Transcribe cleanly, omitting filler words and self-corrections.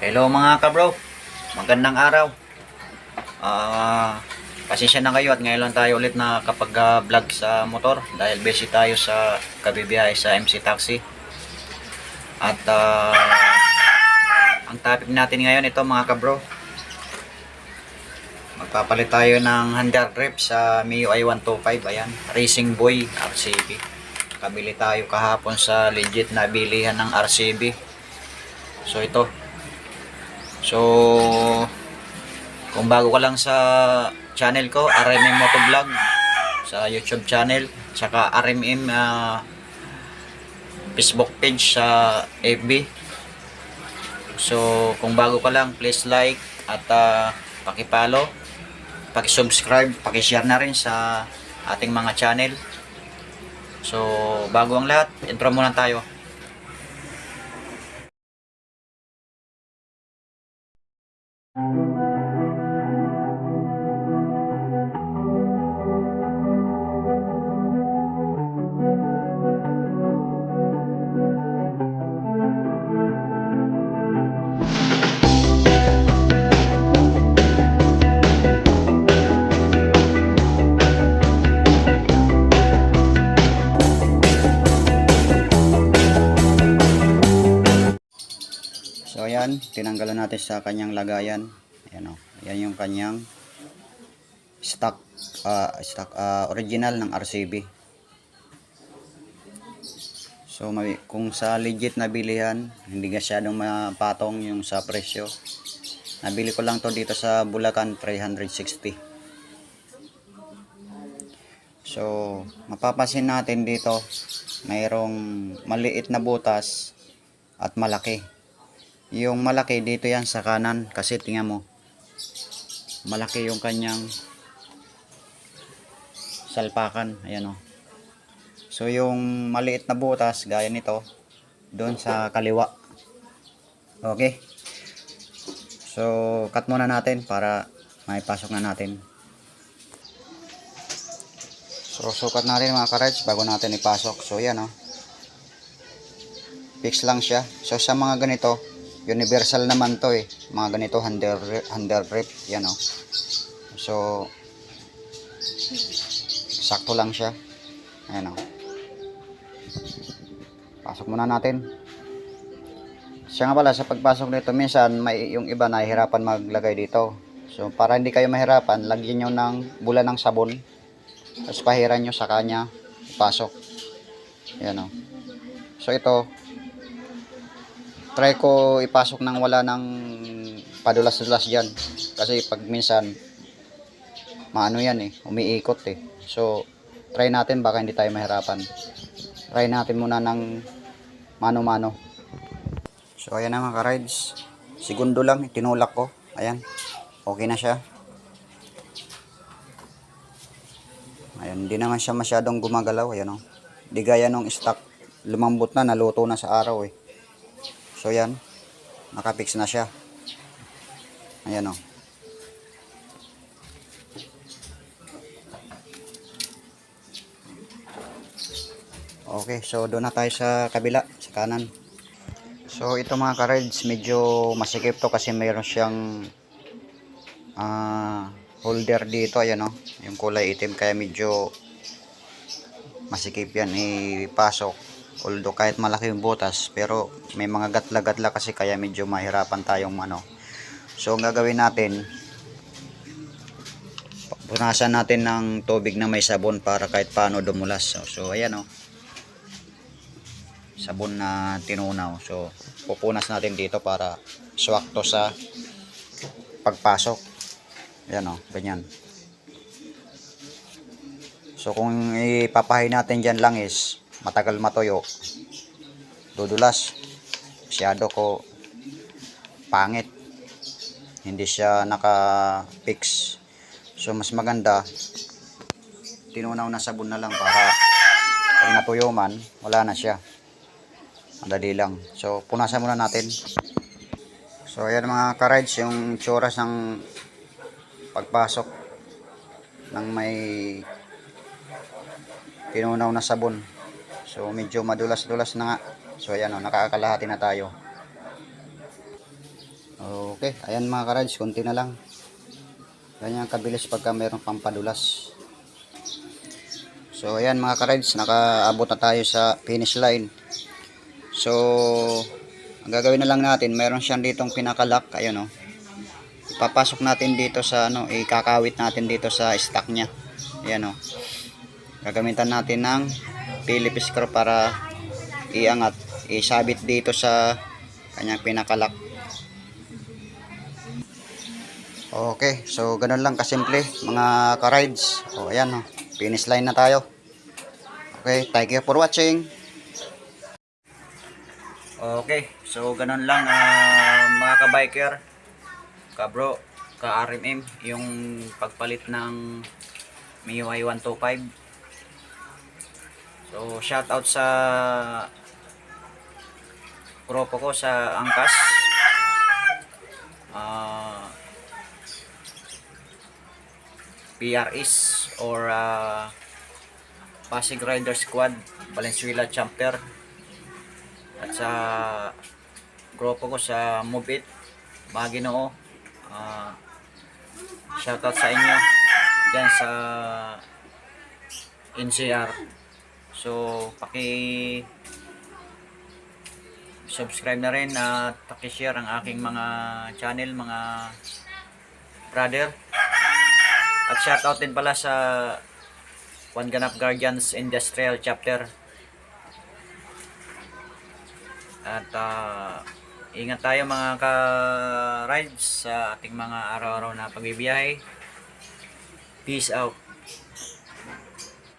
Hello mga kabro, magandang araw. Pasensya na kayo at ngayon lang tayo ulit na kapag vlog sa motor dahil busy tayo sa kabibiyahe sa MC Taxi. At ang topic natin ngayon ito mga kabro, magpapalit tayo ng Honda Grip sa MIUI 125. Ayan, Racing Boy RCB. Kabili tayo kahapon sa legit na bilihan ng RCB. So ito. So kung bago ka lang sa channel ko, RMM Motovlog sa YouTube channel, saka RMM Facebook page sa FB. So kung bago ka lang, please like at paki-follow, paki-subscribe, paki-share na rin sa ating mga channel. So bago ang lahat, intro muna tayo. So ayan, tinanggalan natin sa kanyang lagayan. Ayan o, ayan yung kanyang stock original ng RCB. So kung sa legit na bilihan, hindi masyadong mapatong yung sa presyo. Nabili ko lang to dito sa Bulacan, 360. So mapapansin natin dito, mayroong maliit na butas at malaki. Yung malaki dito yan sa kanan kasi tingnan mo, malaki yung kanyang salpakan. Ayan o. So yung maliit na butas gaya nito doon sa kaliwa. Okay, so cut muna natin para maipasok na natin. So sukat natin mga ka-rides bago natin ipasok. So yan o, fix lang siya. So sa mga ganito, universal naman to eh, mga ganito Honda Grip. Yan o. So sakto lang siya. Ayan o, pasok muna natin. Siya nga pala, sa pagpasok nito minsan may yung iba nahihirapan maglagay dito. So para hindi kayo mahirapan, lagyan nyo ng bula ng sabon, tapos pahiran nyo sa kanya pasok. Ayan o. So ito, try ko ipasok nang wala ng padulas-dulas dyan. Kasi pag minsan, maano yan eh, umiikot eh. So, try natin, baka hindi tayo mahirapan. Try natin muna ng mano-mano. So, ayan na mga ka-rides. Segundo lang, tinulak ko. Ayan, okay na siya. Ayan, hindi naman siya masyadong gumagalaw. Ayan o. Di gaya nung stock, lumambot na, naluto na sa araw eh. So yan, nakapix na siya. Ayan o. Okay, so doon na tayo sa kabila, sa kanan. So ito mga ka-rides, medyo masikip to kasi mayroon siyang holder dito. Ayan o, yung kulay itim, kaya medyo masikip yan ipasok. Although kahit malaki yung butas, pero may mga gatla-gatla kasi kaya medyo mahirapan tayong ano. So ang gagawin natin, punasan natin ng tubig na may sabon para kahit paano dumulas. So ayan o, sabon na tinunaw. So pupunas natin dito para swakto sa pagpasok. Ayan o, ganyan. So kung ipapahay natin dyan lang is matagal matuyo, dudulas, masyado ko pangit, hindi siya naka-fix. So mas maganda tinunaw na sabon na lang para pag natuyo man, wala na siya, madali lang. So punasan muna natin. So ayan mga ka-rides, yung tsuras ng pagpasok ng may tinunaw na sabon. So medyo madulas-dulas na nga. So ayan o, nakakalahati na tayo. Okay, ayan mga ka-rides, konti na lang. Ganyan kabilis pagka mayroong pampadulas. So ayan mga ka-rides, nakaabot na tayo sa finish line. So ang gagawin na lang natin, mayroon siyang ditong pinakalock, ayun oh. Ipapasok natin dito sa ano, ikakawit natin dito sa stock niya. Ayan oh. Gagamitan natin ng Phillips screw para iangat, isabit dito sa kanyang pinakalock. Okay, so ganun lang kasimple mga ka-rides. O ayan, finish line na tayo. Okay, thank you for watching. Okay, so ganun lang mga ka-biker, ka-bro, ka-RMM, yung pagpalit ng MIUI 125. So shout out sa grupo ko sa Angkas. PRS or Pasig Rider Squad, Valenzuela Chapter, at sa grupo ko sa Move It, mga Ginoo. Shoutout sa inyo dyan sa NCR. So paki subscribe na rin at paki-share ang aking mga channel, mga brother. At shoutout din pala sa One Ganap Guardians Industrial Chapter. At ingat tayo mga ka-rides sa ating mga araw-araw na pagbibiyahe. Peace out.